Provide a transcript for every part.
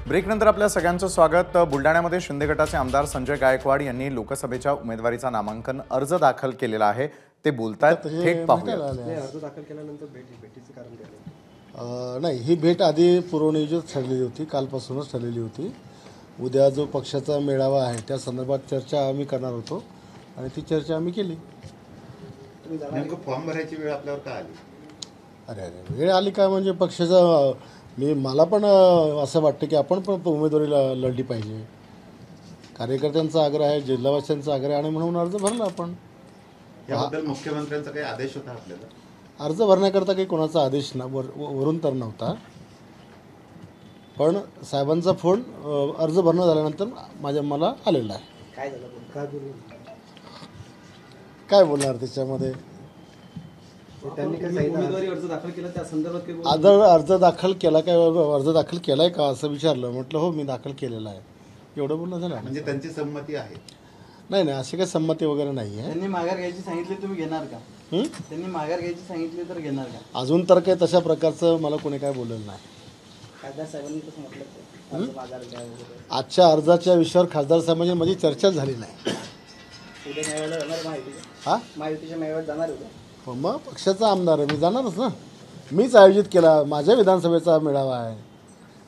ब्रेकनंतर आपल्या सगळ्यांचं स्वागत। बुलढाण्यामध्ये शिंदे गटाचे आमदार संजय गायकवाड यांनी लोकसभेच्या उमेदवारीचा नामांकन अर्ज दाखल केलेला आहे। ते बोलतायत, थेट पाहूया। अर्ज दाखल केल्यानंतर भेटीचं कारण काय? नाही, ही भेट आधी पूर्वनियोजित ठरलेली होती, कालपासूनच ठरलेली होती। उद्या जो पक्षाचा मेळावा आहे त्या संदर्भात चर्चा आम्ही करणार होतो आणि ती चर्चा आम्ही केली। नेमकं फॉर्म भरायची वेळ आपल्यावर का आली? अरे वेळ आली काय म्हणजे पक्षाचा मला पण असं वाटतं की आपण पण उमेदवारीला लढली पाहिजे। कार्यकर्त्यांचा आग्रह आहे, जिल्हावासियांचा आग्रह आहे आणि म्हणून अर्ज भरला आपण। याबद्दल मुख्यमंत्र्यांचा काही आदेश होता आपल्याला? अर्ज भरण्याकरता काही कोणाचा आदेश वरून तर नव्हता, पण साहेबांचा फोन अर्ज भरणं झाल्यानंतर मला आलेला आहे। काय झालं? काय बोलणार त्याच्यामध्ये? त्यांनी काय सांगितलं? उमेदवारी अर्ज दाखल केला त्या संदर्भात काही अर्ज दाखल केला काय, अर्ज दाखल केलाय का असं विचारलं। म्हटलं हो, मी दाखल केलेला आहे, एवढं बोलणं झालं। म्हणजे त्यांची संमती आहे? नाही, अशी काही संमती वगैरे नाही आहे। त्यांनी माघार घ्यायची सांगितली, तुम्ही घेणार का? त्यांनी माघार घ्यायची सांगितली तर घेणार का? अजून तर काही तशा प्रकारचं मला कोणी काय बोललेलं नाही। खासदार साहेबांनी कसं म्हटलं माघार घ्या वगैरे? आजच्या अर्जाच्या विषयावर खासदार साहेबांची माझी चर्चा झाली नाही। उद्या मेळाव्याला जाणार महायुतीच्या? हा, महायुतीच्या मेळाव्यात जाणार उद्या? मग पक्षाचा आमदार आहे, मी जाणारच ना। मीच आयोजित केला, माझ्या विधानसभेचा मेळावा आहे,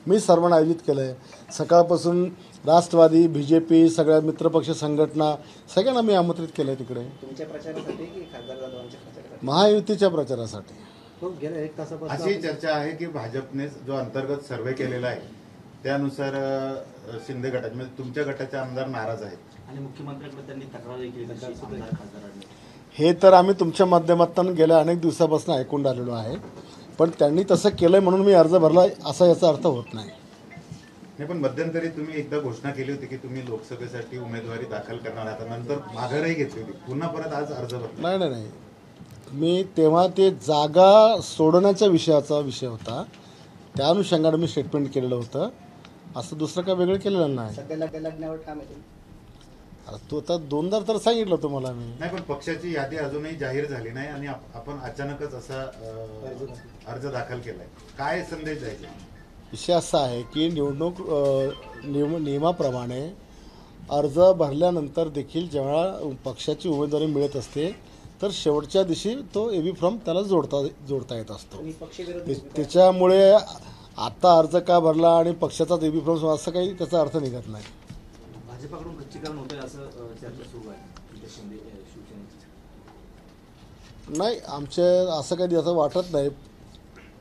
मी सर्वांना आयोजित केलं आहे। सकाळपासून राष्ट्रवादी, BJP, सगळ्या मित्रपक्ष संघटना सगळ्यांना मी आमंत्रित केलं आहे तिकडे। तुमच्या प्रचारासाठी की खासदार जाधवांच्या प्रचारासाठी? महायुतीच्या प्रचारासाठी। गेल्या एक तासापासून अशी चर्चा आहे की भाजपने जो अंतर्गत सर्वे केलेला आहे त्यानुसार शिंदे गटाचे म्हणजे तुमच्या गटाचे आमदार नाराज आहेत आणि मुख्यमंत्र्यांकडे त्यांनी तक्रारही केली आमदार खासदारांनी। हे तर आम्ही तुमच्या माध्यमातून गेल्या अनेक दिवसापासून ऐकून राहिलेलो आहे, पण त्यांनी तसं केलंय म्हणून मी अर्ज भरला असा याचा अर्थ होत नाही। नाही, पण मध्यंतरी तुम्ही एकदा घोषणा केली होती की तुम्ही लोकसभेसाठी उमेदवारी दाखल करणार, आता नंतर माघारही घेतली होती, पुन्हा परत आज अर्ज भरला? नाही, मी तेव्हा ते जागा सोडण्याच्या विषयाचा विषय होता, त्या अनुषंगाने मी स्टेटमेंट केलेलं होतं, असं दुसरं काय वेगळं केलेलं नाही। सध्या लग्नावर ठाम आहे? तो आता दोनदा तर सांगितलं तुम्हाला मी। नाही, पण पक्षाची यादी अजूनही जाहीर झाली नाही आणि आपण अचानकच असा अर्ज दाखल केलाय, काय संदेश द्यायचा? विषय असा आहे की निवडणूक नियमाप्रमाणे अर्ज भरल्यानंतर देखील जेव्हा पक्षाची उमेदवारी मिळत असते तर शेवटच्या दिवशी तो AB फॉर्म त्याला जोडता येत असतो। त्याच्यामुळे आता अर्ज का भरला आणि पक्षाचाच AB फॉर्म असं काही त्याचा अर्थ निघत नाही। भाजपाकडून खच्चीकरण होतंय असं चर्चा सुरू आहे शिंदे शिवसेनेची? नाही, आमचे असं काही असं वाटत नाही।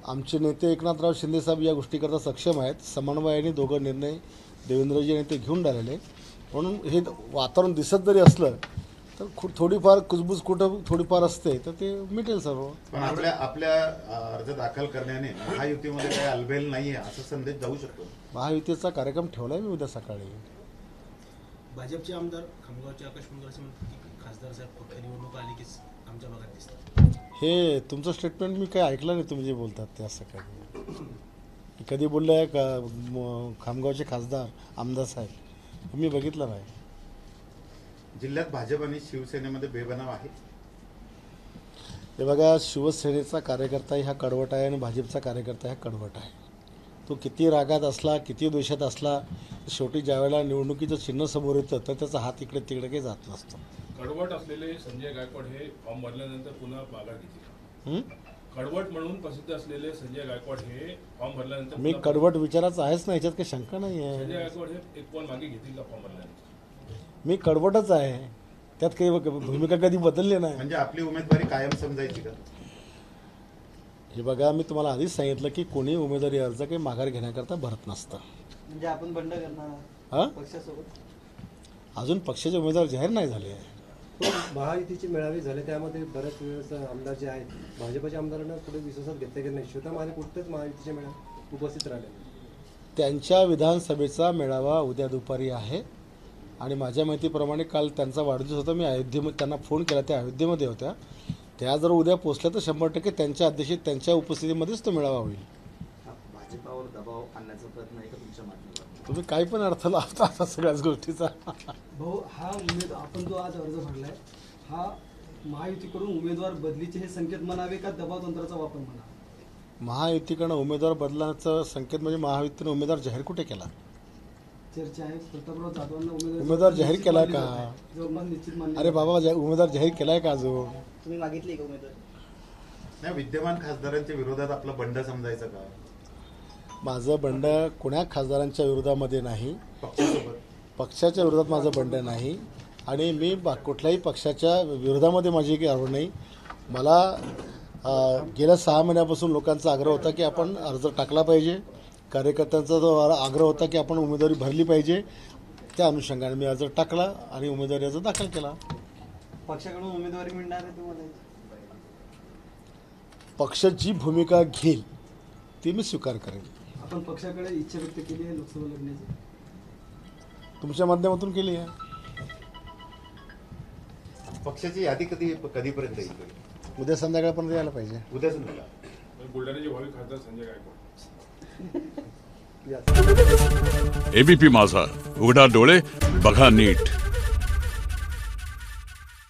आमचे नेते एकनाथराव शिंदे साहेब या गोष्टीकरता सक्षम आहेत, समन्वयाने दोघं निर्णय देवेंद्रजी यांनी ते घेऊन राहिलेले, म्हणून हे वातावरण दिसत जरी असलं तर थोडीफार कुजबूज कुठं थोडीफार असते तर ते मिटेल सर्व। पण आपल्या अर्ज दाखल करण्याने महायुतीमध्ये काही अलबेल नाहीये असा संदेश जाऊ शकतो? महायुतीचा कार्यक्रम ठेवलाय मी उद्या सकाळी। भाजपचे आमदार खामगावचे आकाश मुंगर असे म्हणतात की खासदार साहेब फक्त निवडणूक आली की आमच्या भागात दिसतात। हे तुमचं स्टेटमेंट मी काही ऐकलं नाही, तुम्ही जे बोलतात ते असं काही कधी बोललं आहे का? खामगावचे खासदार आमदार साहेब मी बघितलं नाही। जिल्ह्यात भाजप आणि शिवसेनेमध्ये बेबनाव आहे? हे बघा, शिवसेनेचा कार्यकर्ता हा कडवट आहे आणि भाजपचा कार्यकर्ता हा कडवट आहे। तो किती रागात असला, किती द्वेषात असला, शेवटी ज्यावेळेला निवडणुकीचं चिन्ह समोर येतं तर त्याचा हात इकडे तिकडे काही जात नसतो। कडवट असलेले संजय गायकवाड हे फॉर्म भरल्यानंतर पुन्हा माघार घेतील? कडवट म्हणून प्रसिद्ध असलेले संजय गायकवाड हे फॉर्म भरल्यानंतर मी कडवट विचाराचा आहेच ना, याच्यात काही शंका नाही आहे। संजय गायकवाड हे एक पाऊल मागे घेतील का फॉर्म भरल्यानंतर? मी कडवटच आहे, त्यात काही भूमिका कधी बदलली नाही। म्हणजे आपली उमेदवारी कायम समजायची का? हे बघा, मी तुम्हाला आधीच सांगितलं की कोणी उमेदवारी अर्ज काही माघार घेण्याकरता भरत नसतं। म्हणजे आपण बंड करणार हा, पक्षासोबत? अजून पक्षाचे उमेदवार जाहीर नाही झाले आहे। महायुतीचे मेळावे झाले, त्यामध्ये बऱ्याच वेळेस आमदार जे आहेत भाजपच्या आमदारांना कुठे विश्वासात घेतले गेले नाही, स्वतः माझे कुठेच महायुतीचे मेळावे उपस्थित राहिले। त्यांच्या विधानसभेचा मेळावा उद्या दुपारी आहे आणि माझ्या माहितीप्रमाणे काल त्यांचा वाढदिवस होता, मी अयोध्येमध्ये त्यांना फोन केला, त्या अयोध्येमध्ये होत्या। त्या जर उद्या पोचल्या तर 100% त्यांच्या अध्यक्षतेत त्यांच्या उपस्थितीमध्येच तो मेळावा होईल। भाजपावर दबाव आणण्याचा प्रयत्न आहे का तुमच्या माध्यमातून? तुम्ही काही पण अर्थ लावता आता सगळ्याच गोष्टीचा। भाऊ, हा आपण जो आज अर्ज भरलाय हा महायुतीकडून उमेदवार बदलीचे हे संकेत म्हणावे का दबाव तंत्राचा वापर म्हणावा? महायुतीकडनं उमेदवार बदलण्याचा संकेत म्हणजे महायुतीने उमेदवार जाहीर कुठे केला? चर्चा आहे प्रतापराव जाधवांना उमेदवार जाहीर केलाय का? जवळपास निश्चित मान्य अरे बाबा, उमेदवार जाहीर केलाय का अजून? तुम्ही मागितली का उमेदवार? नाही, विद्यमान खासदारांच्या विरोधात आपलं बंड समजायचं का माझं बंड कोण्या खासदारांच्या विरोधामध्ये नाही, पक्षासोबत? पक्षाच्या विरोधात माझं बंड नाही आणि मी कुठल्याही पक्षाच्या विरोधामध्ये माझी काही आवड नाही. मला गेल्या 6 महिन्यापासून लोकांचा आग्रह होता की आपण अर्ज टाकला पाहिजे, कार्यकर्त्यांचा जो आग्रह होता की आपण उमेदवारी भरली पाहिजे, त्या अनुषंगाने मी अर्ज टाकला आणि उमेदवारी अर्ज दाखल केला. पक्षाकडून उमेदवारी मिळणार आहे तुम्हाला? पक्ष जी भूमिका घेईल ती मी स्वीकार करेन. आपण पक्षाकडे इच्छा व्यक्त केली आहे लोकसभा लढण्याची. तुमच्या माध्यमातून केली आहे. पक्षाची यादी कधीपर्यंत येईल? उद्या संध्याकाळपर्यंत यायला पाहिजे. उद्या संध्याकाळ. बुलढाण्याचे भावी खासदार संजय गायकवाड. एबीपी माझा, उघडा डोळे बघा नीट.